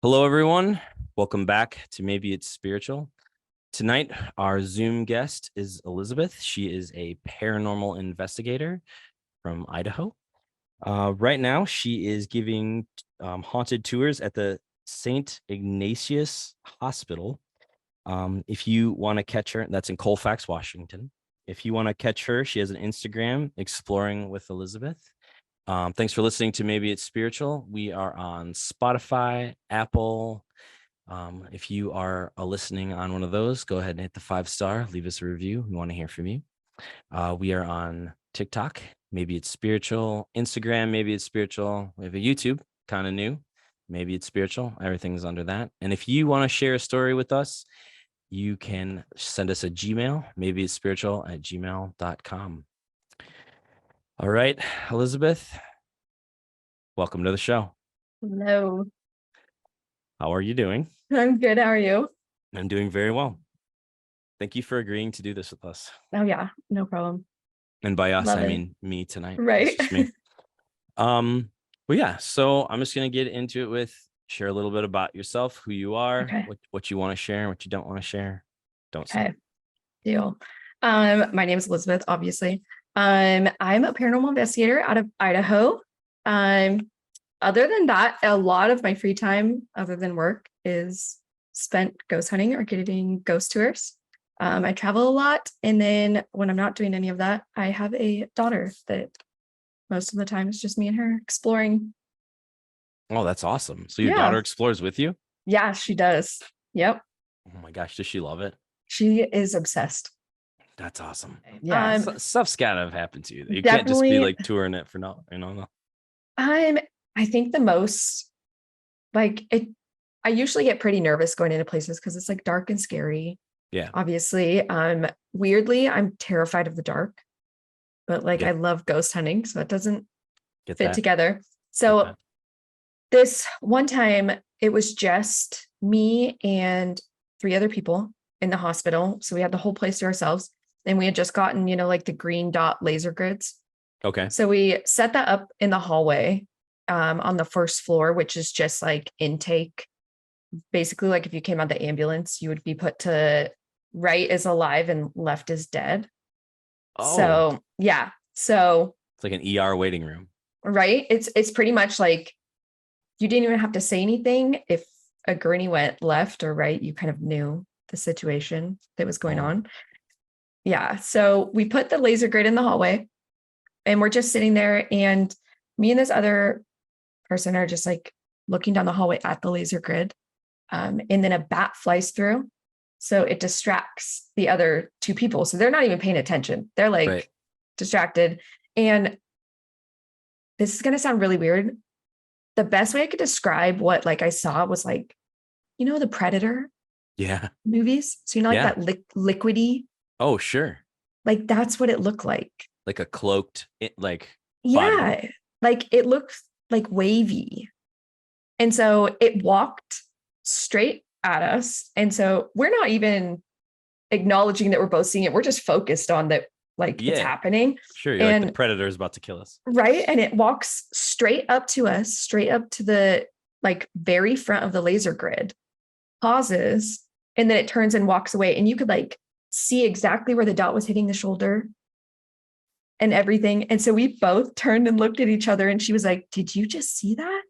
Hello, everyone. Welcome back to Maybe It's Spiritual. Tonight, our Zoom guest is Elizabeth. She is a paranormal investigator from Idaho. Right now, she is giving haunted tours at the St Ignatius Hospital. If you want to catch her, that's in Colfax, Washington. If you want to catch her, she has an Instagram, Exploring with Elizabeth. Thanks for listening to Maybe It's Spiritual. We are on Spotify, Apple. If you are listening on one of those, go ahead and hit the 5-star. Leave us a review. We want to hear from you. We are on TikTok. Maybe It's Spiritual. Instagram. Maybe It's Spiritual. We have a YouTube, kind of new. Maybe It's Spiritual. Everything's under that. And if you want to share a story with us, you can send us a Gmail. Maybe it's spiritual@gmail.com. All right, Elizabeth, welcome to the show. Hello. How are you doing? I'm good. How are you? I'm doing very well. Thank you for agreeing to do this with us. Oh yeah, no problem. And by us, Love I it. mean me tonight. Right. It's just me. Well, yeah. So I'm just gonna get into it with share a little bit about yourself, who you are, Okay. what you want to share, what you don't want to share. Don't say. Okay. Deal. My name is Elizabeth, obviously. I'm a paranormal investigator out of Idaho. Other than that, a lot of my free time, other than work, is spent ghost hunting or giving ghost tours. I travel a lot, and then when I'm not doing any of that, I have a daughter that most of the time is just me and her exploring. Oh, that's awesome. So your Yeah. daughter explores with you? Yeah, she does. Yep. Oh my gosh, does she love it? She is obsessed. That's awesome. Yeah. Stuff's gotta have happened to you. You can't just be Definitely. like touring it for no. I think the most like it, I usually get pretty nervous going into places because it's like dark and scary. Yeah. Obviously. Weirdly, I'm terrified of the dark, but like Yeah. I love ghost hunting, so it doesn't Get fit that. together. So this one time it was just me and 3 other people in the hospital. So we had the whole place to ourselves. And we had just gotten, like the green dot laser grids. Okay. So we set that up in the hallway on the first floor, which is just like intake. Basically, like if you came out the ambulance, you would be put to right is alive and left is dead. Oh, So yeah. So it's like an ER waiting room. right. It's pretty much like you didn't even have to say anything. If a gurney went left or right, you kind of knew the situation that was going on. Yeah. So we put the laser grid in the hallway and we're just sitting there, and me and this other person are just like looking down the hallway at the laser grid. And then a bat flies through. So it distracts the other 2 people. So they're not even paying attention. They're like distracted. And this is going to sound really weird. The best way I could describe what like I saw was like, the Predator movies. So, like that liquidy. Oh, sure. Like that's what it looked like. Like a cloaked, like body. Like it looked like wavy. And so it walked straight at us. And so we're not even acknowledging that we're both seeing it. We're just focused on that, like it's happening. Sure. You're like the Predator is about to kill us. Right. And it walks straight up to us, straight up to the like very front of the laser grid, pauses, and then it turns and walks away. And you could like see exactly where the dot was hitting the shoulder and everything. And so we both turned and looked at each other, and she was like, "Did you just see that?"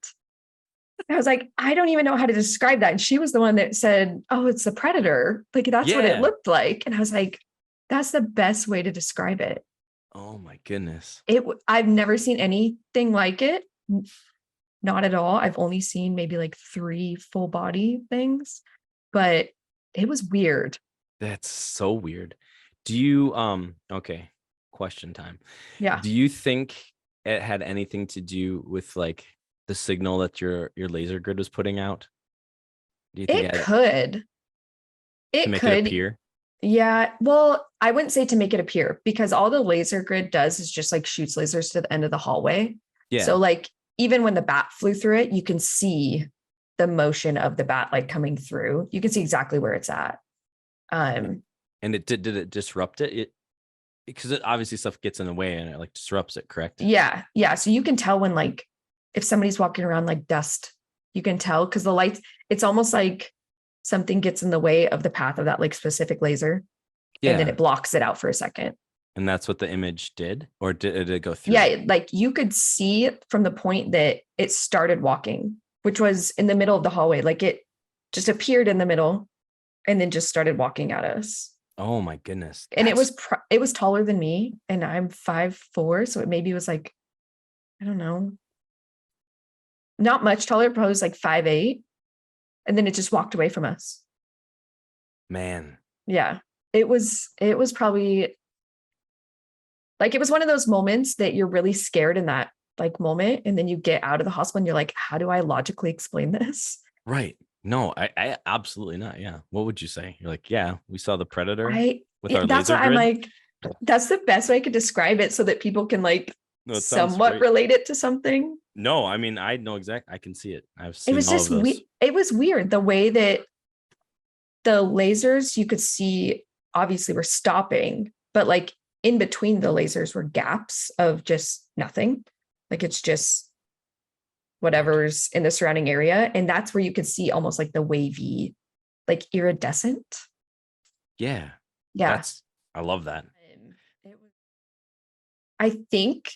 I was like, "I don't even know how to describe that." And she was the one that said, "Oh, it's the Predator. Like that's what it looked like." And I was like, that's the best way to describe it. Oh my goodness. I've never seen anything like it. Not at all. I've only seen maybe like 3 full body things, but it was weird. That's so weird. Do you, okay. Question time. Yeah. Do you think it had anything to do with like the signal that your laser grid was putting out? Do you think it could? It make it appear? Yeah. Well, I wouldn't say to make it appear, because all the laser grid does is just like shoots lasers to the end of the hallway. Yeah. So like even when the bat flew through it, you can see the motion of the bat like coming through. You can see exactly where it's at. And did it disrupt it? Because it obviously stuff gets in the way and it like disrupts it, correct? Yeah. Yeah. So you can tell when like if somebody's walking around like dust You can tell because the lights, it's almost like something gets in the way of the path of that like specific laser. And then Yeah. it blocks it out for a second. And that's what the image did, or did it go through? Yeah, like you could see from the point that it started walking, which was in the middle of the hallway. Like it just appeared in the middle and then just started walking at us. Oh my goodness. And it was taller than me, and I'm 5'4", so it maybe was like, I don't know, not much taller, probably was like 5'8", and then it just walked away from us. Man. Yeah. It was probably like, it was one of those moments that you're really scared in that like moment. And then you get out of the hospital and you're like, how do I logically explain this? Right. No, I absolutely not. Yeah. What would you say? You're like, yeah, we saw the predator with Yeah, our that's laser what I'm grid. like, that's the best way I could describe it so that people can like No, it sounds somewhat great. relate it to something. No, I mean, I know exactly. I can see it. I've It seen was all of just those. it was weird the way that the lasers you could see obviously were stopping, but like in between the lasers were gaps of just nothing. Like it's just whatever's in the surrounding area. And that's where you could see almost like the wavy, like iridescent. Yeah. Yeah. I love that. I think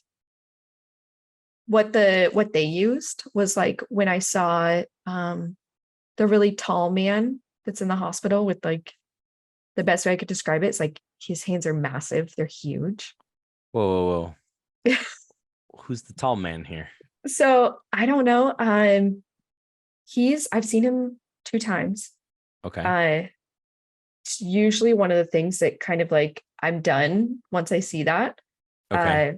what they used was like when I saw the really tall man that's in the hospital with like, the best way I could describe it is like his hands are massive, they're huge. Whoa, whoa, whoa. Who's the tall man here? So I don't know. I've seen him 2 times. Okay. It's usually one of the things that kind of like I'm done once I see that. Okay.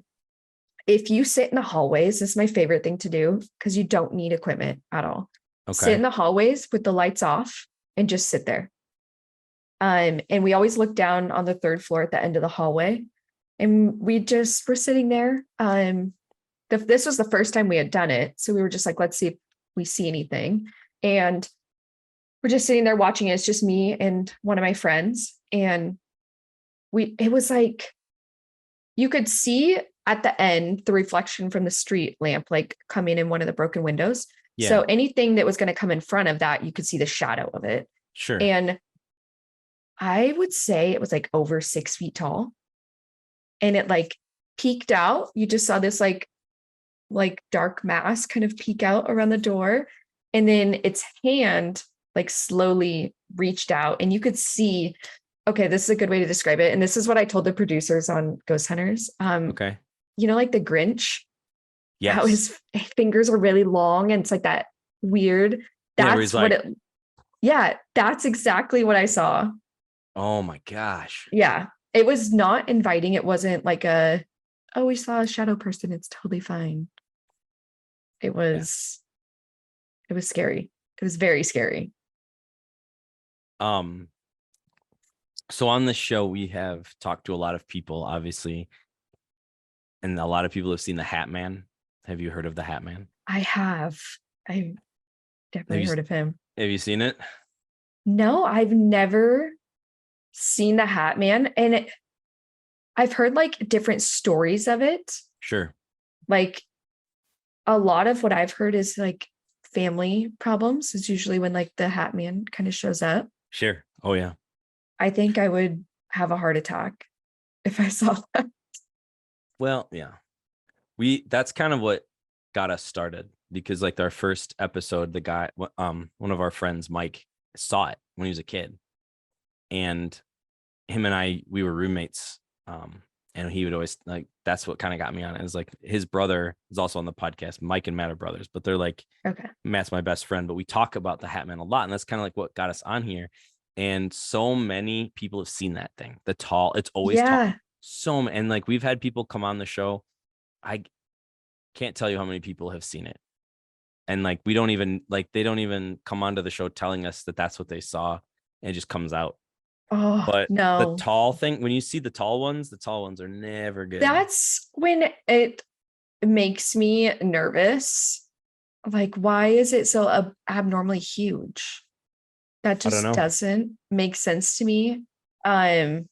If you sit in the hallways, this is my favorite thing to do because you don't need equipment at all. Sit in Okay. the hallways with the lights off and just sit there. And we always look down on the 3rd floor at the end of the hallway. And we just were sitting there. This was the first time we had done it. So we were just like, let's see if we see anything. And we're just sitting there watching it. It's just me and one of my friends. And it was like, you could see at the end the reflection from the street lamp, like coming in one of the broken windows. Yeah. So anything that was going to come in front of that, you could see the shadow of it. Sure. And I would say it was like over 6 feet tall. And it like peeked out. You just saw this like dark mass kind of peek out around the door. And then its hand like slowly reached out and you could see, okay, this is a good way to describe it. And this is what I told the producers on Ghost Hunters. Okay. You know, like the Grinch, Yes. how his fingers are really long and it's like that weird. That's what it, yeah, that's exactly what I saw. Oh my gosh. Yeah. It was not inviting. It wasn't like oh, we saw a shadow person. It's totally fine. It was scary. It was very scary. So on the show, we have talked to a lot of people, obviously, and a lot of people have seen the Hat Man. Have you heard of the Hat Man? I have. I've definitely heard of him. Have you seen it? No, I've never seen the Hat Man. And I've heard like different stories of it. Sure. Like a lot of what I've heard is like family problems is usually when like the Hat Man kind of shows up. Sure. Oh yeah. I think I would have a heart attack if I saw that. Well, yeah. That's kind of what got us started because like our first episode, the guy, one of our friends, Mike, saw it when he was a kid. And him and I, we were roommates. And he would always like, that's what kind of got me on it. Is like his brother is also on the podcast. Mike and Matt are brothers, but they're like, okay, Matt's my best friend, but we talk about the Hat Man a lot. And that's kind of like what got us on here. And so many people have seen that thing. It's always tall. And like we've had people come on the show. I can't tell you how many people have seen it. And like they don't even come onto the show telling us that that's what they saw. And it just comes out. Oh, but no. The tall thing, when you see the tall ones are never good. That's when it makes me nervous. Like, why is it so abnormally huge? That just doesn't make sense to me. Like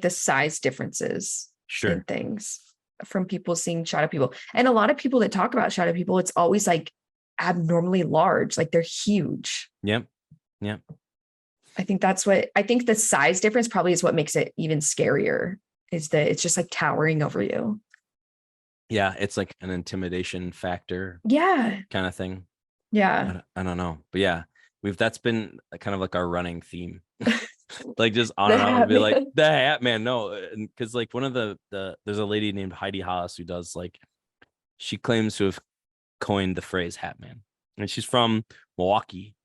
the size differences in things from people seeing shadow people. And a lot of people that talk about shadow people, it's always like abnormally large. Like they're huge. Yep. Yep. I think the size difference probably is what makes it even scarier, is that it's just like towering over you. Yeah. It's like an intimidation factor Yeah. kind of thing. Yeah. I don't know. But yeah, that's been kind of like our running theme. Like just on The and on Hat would be like Man. the Hat Man. No, because like one of there's a lady named Heidi Haas who does like, she claims to have coined the phrase Hat Man, and she's from Milwaukee,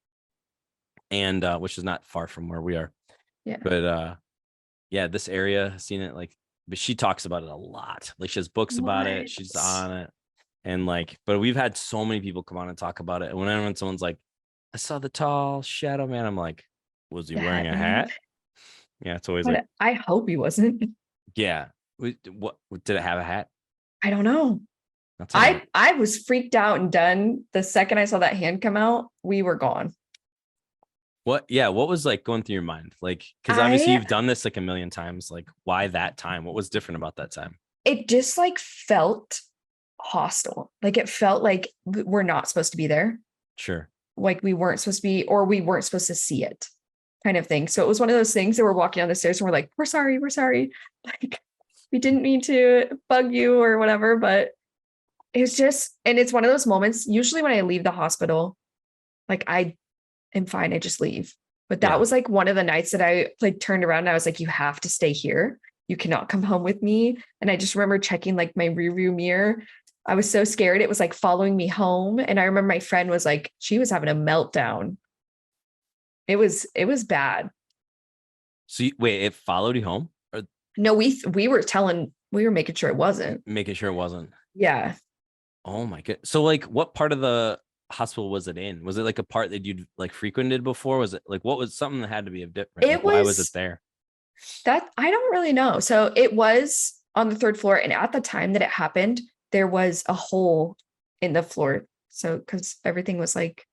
and which is not far from where we are. Yeah. But yeah, this area has seen it, like, but she talks about it a lot. Like she has books about it. She's What? on it. And like, but we've had so many people come on and talk about it. And whenever someone's like, I saw the tall shadow man, I'm like, was he The wearing Hat a Man. hat? Yeah, it's always like, But I hope he wasn't. yeah. What did it have a hat? I don't know. That's all right. I was freaked out and done. The second I saw that hand come out, we were gone. What? Yeah, what was like going through your mind? Like, because obviously I you've done this like a million times. Like, why that time? What was different about that time? It just like felt hostile. Like it felt like we're not supposed to be there. Sure. Like we weren't supposed to be, or we weren't supposed to see it, kind of thing. So it was one of those things that we're walking down the stairs and we're like, we're sorry. Like we didn't mean to bug you or whatever, but it was just, and it's one of those moments. Usually when I leave the hospital, like I am fine. I just leave. But that Yeah. was like one of the nights that I like turned around and I was like, you have to stay here. You cannot come home with me. And I just remember checking like my rearview mirror. I was so scared. It was like following me home. And I remember my friend was like, she was having a meltdown. It was bad. So wait, it followed you home, or No, we were making sure it wasn't. making sure it wasn't? Yeah. Oh my god. So like, what part of the hospital was it in? Was it like a part that you'd like frequented before? Was it like, what was something that had to be different? Like, why was it there? That I don't really know. So it was on the third floor. And at the time that it happened, there was a hole in the floor. So because everything was like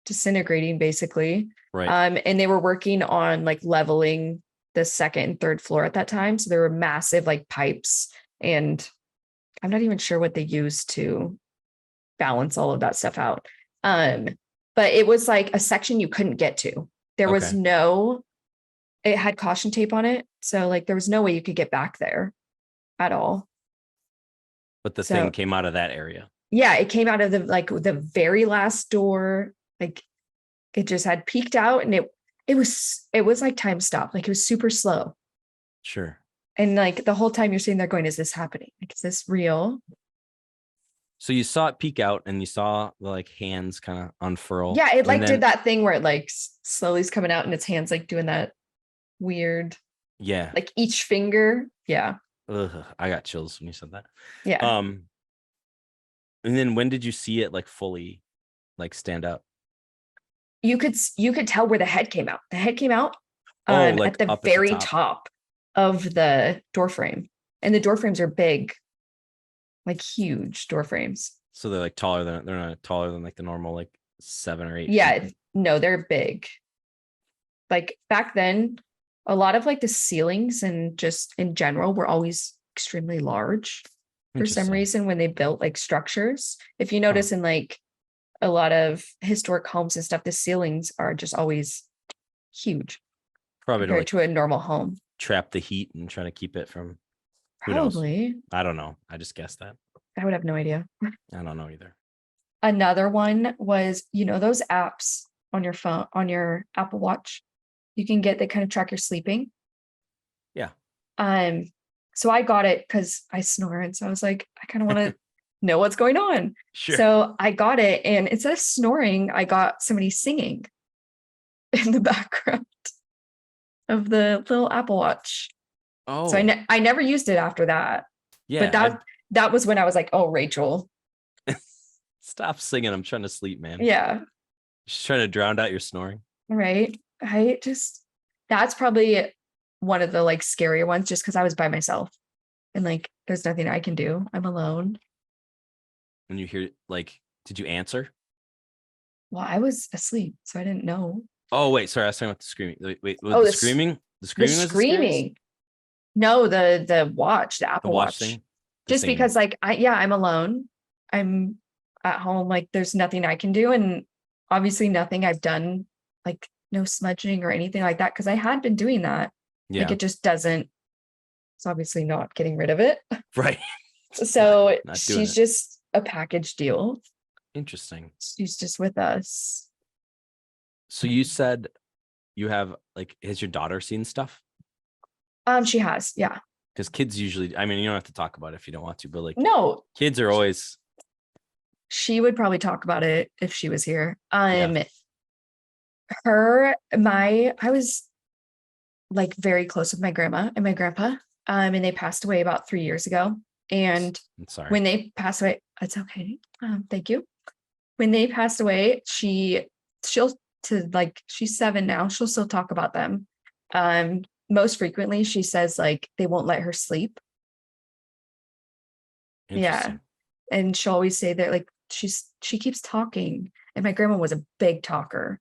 disintegrating basically. Right. And they were working on like leveling the second and third floor at that time. So there were massive like pipes, and I'm not even sure what they used to balance all of that stuff out. But it was like a section you couldn't get to. There was it had caution tape on it. So like there was no way you could get back there at all. But the thing came out of that area. Yeah, it came out of the very last door. Like it just had peeked out, and it was like time stopped. Like it was super slow. Sure. And like the whole time you're sitting there going, is this happening? Like, is this real? So you saw it peek out, and you saw the like hands kind of unfurl. Yeah, it like did that thing where it like slowly is coming out and its hands like doing that weird. Yeah. Like each finger. Yeah. Ugh, I got chills when you said that. Yeah. And then when did you see it like fully like stand up? You could tell where the head came out. The head came out like at the very top of the door frame. And the door frames are big, like huge door frames. So they're like they're not taller than like the normal like 7 or 8. Yeah, no, they're big. Like back then, a lot of like the ceilings and just in general were always extremely large for some reason when they built like structures. If you notice in like a lot of historic homes and stuff, the ceilings are just always huge. Probably compared to a normal home. Trap the heat and try to keep it from. Probably. I don't know. I just guessed that. I would have no idea. I don't know either. Another one was, those apps on your phone, on your Apple Watch, you can get that kind of track your sleeping. Yeah. So I got it because I snore. And so I was like, I kind of want to know what's going on. Sure. So I got it. And instead of snoring, I got somebody singing in the background of the little Apple Watch. Oh. So I never used it after that. Yeah. But that was when I was like, oh, Rachel. Stop singing. I'm trying to sleep, man. Yeah. Just trying to drown out your snoring. Right. That's probably one of the like scarier ones just because I was by myself and like there's nothing I can do. I'm alone. When you hear like, did you answer? Well, I was asleep, so I didn't know. Oh, wait. Sorry. I was talking about the screaming. Wait, the screaming? The screaming was screaming. No, the watch, the Apple Watch. Thing. Just because like I'm alone. I'm at home. Like there's nothing I can do. And obviously nothing I've done, like no smudging or anything like that. Cause I had been doing that. Like Yeah. it just doesn't, it's obviously not getting rid of it. Right. So Not doing she's it. just a package deal. Interesting. She's just with us. So you said you have like, has your daughter seen stuff? She has, yeah. Because kids usually, I mean, you don't have to talk about it if you don't want to, but like No, kids are always, she would probably talk about it if she was here. yeah. I was like very close with my grandma and my grandpa. And they passed away about 3 years ago. And I'm sorry. when they passed away, it's okay. Thank you. When they passed away, she'll to like she's 7 now. She'll still talk about them. Most frequently, she says like they won't let her sleep. Yeah, Interesting. and she'll always say that like she keeps talking. And my grandma was a big talker.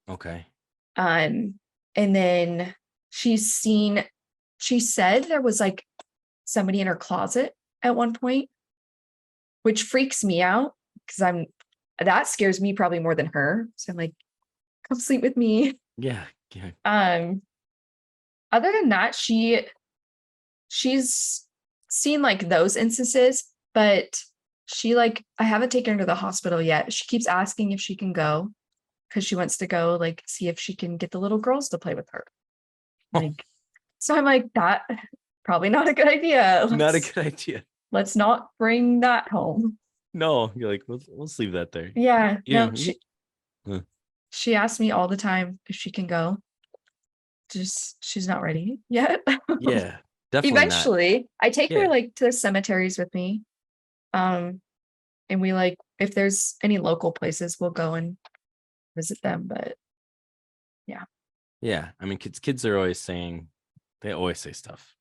Okay. And then she said there was like somebody in her closet at one point, which freaks me out because that scares me probably more than her. So I'm like, come sleep with me. Yeah. Yeah. Other than that, she's seen like those instances, but I haven't taken her to the hospital yet. She keeps asking if she can go because she wants to go like see if she can get the little girls to play with her. Like, so I'm like, that probably not a good idea. Not a good idea. Let's not bring that home. No, you're like, let's leave that there. Yeah. Yeah. No, she asks me all the time if she can go. Just she's not ready yet. Yeah. Definitely not. Eventually, I take her Yeah. like to the cemeteries with me. And we like if there's any local places, we'll go and visit them. But yeah. Yeah. I mean, kids are always saying, they always say stuff.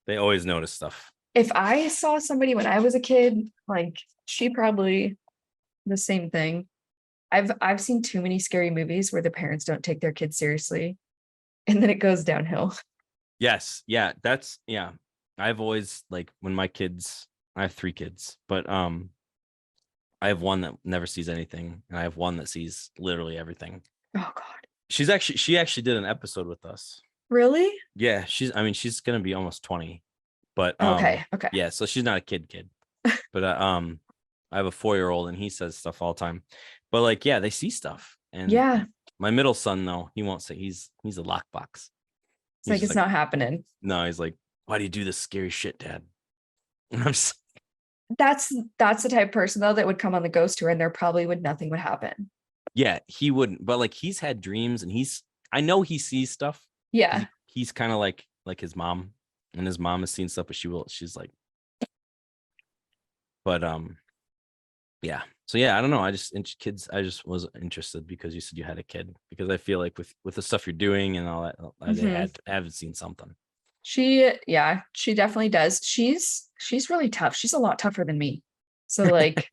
They always notice stuff. If I saw somebody when I was a kid, like she probably the same thing. I've seen too many scary movies where the parents don't take their kids seriously and then it goes downhill. Yes. Yeah. Yeah. I've always like when my kids, I have 3 kids, but I have one that never sees anything, and I have one that sees literally everything. Oh God. She actually did an episode with us. Really? Yeah, she's gonna be almost 20, but Okay. yeah, so she's not a kid, but I have a 4-year-old and he says stuff all the time, but like yeah, they see stuff. And Yeah. my middle son though, he won't say. He's a lockbox. It's like it's not happening. No, he's like, why do you do this scary shit, Dad? And I'm just, That's the type of person though that would come on the ghost tour and there probably nothing would happen. yeah, he wouldn't, but like he's had dreams and I know he sees stuff. Yeah. He's kind of like his mom, and his mom has seen stuff, but she's like, but yeah. So yeah, I don't know. I just was interested because you said you had a kid, because I feel like with the stuff you're doing and all that, I haven't seen something. She definitely does. She's really tough. She's a lot tougher than me. So like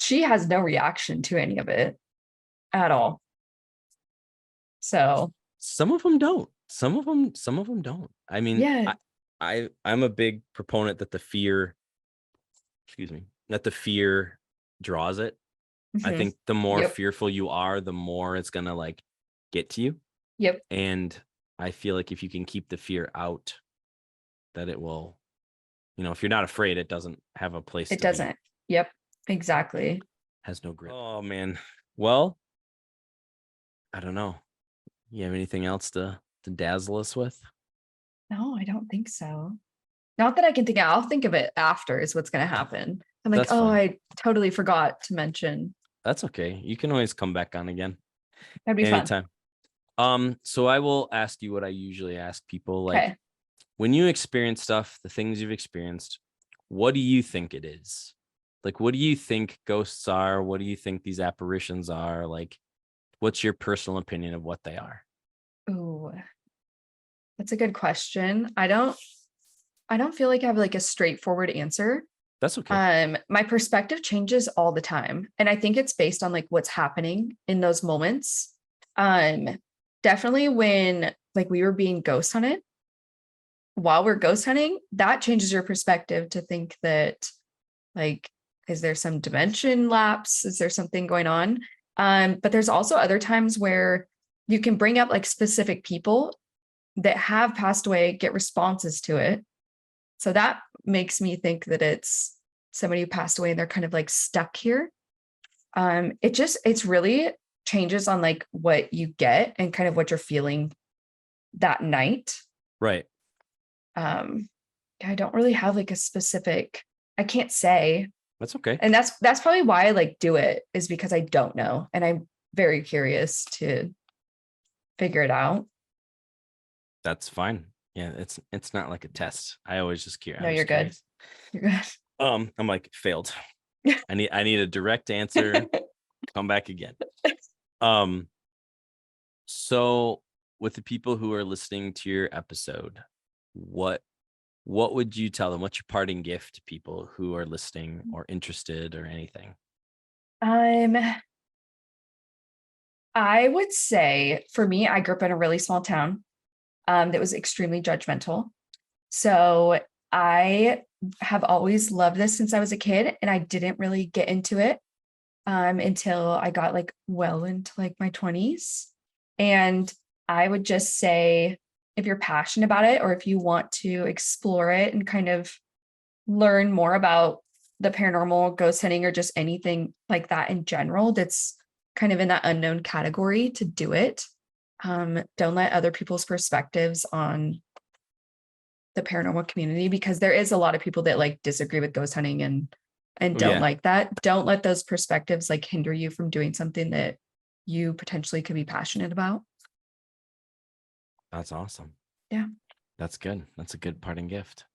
she has no reaction to any of it at all. So Some of them don't. Some of them don't. I mean, yeah. I'm a big proponent that the fear draws it. I think the more fearful you are, the more it's gonna like get to you. Yep. And I feel like if you can keep the fear out, that it will, if you're not afraid, it doesn't have a place. It doesn't. Yep. Exactly. Has no grip. Oh man. Well, I don't know. You have anything else to dazzle us with? No, I don't think so. Not that I can think of. I'll think of it after is what's going to happen. I'm like, That's oh, fine. I totally forgot to mention. That's okay. You can always come back on again. That'd be anytime. So I will ask you what I usually ask people. Like, okay. When you experience stuff, the things you've experienced, what do you think it is? Like, what do you think ghosts are? What do you think these apparitions are? Like, what's your personal opinion of what they are? Ooh, that's a good question. I don't feel like I have like a straightforward answer. That's okay. My perspective changes all the time. And I think it's based on like what's happening in those moments. Definitely when like we were being ghost hunted, while we're ghost hunting, that changes your perspective to think that like Is there some dimension lapse? Is there something going on? But there's also other times where you can bring up like specific people that have passed away, get responses to it. So that makes me think that it's somebody who passed away and they're kind of like stuck here. It's really changes on like what you get and kind of what you're feeling that night. Right. I don't really have like a specific, I can't say. That's okay. And that's probably why I like do it, is because I don't know. And I'm very curious to figure it out. That's fine. Yeah, it's not like a test. I always just No, you're good. You're good. I'm like, failed. I need a direct answer. Come back again. So with the people who are listening to your episode, what would you tell them? What's your parting gift to people who are listening or interested or anything? I would say for me, I grew up in a really small town that was extremely judgmental. So I have always loved this since I was a kid, and I didn't really get into it until I got like well into like my 20s. And I would just say, if you're passionate about it, or if you want to explore it and kind of learn more about the paranormal, ghost hunting, or just anything like that in general, that's kind of in that unknown category, to do it. Don't let other people's perspectives on the paranormal community, because there is a lot of people that like disagree with ghost hunting and don't like that. Don't let those perspectives like hinder you from doing something that you potentially could be passionate about. That's awesome. Yeah. That's good. That's a good parting gift.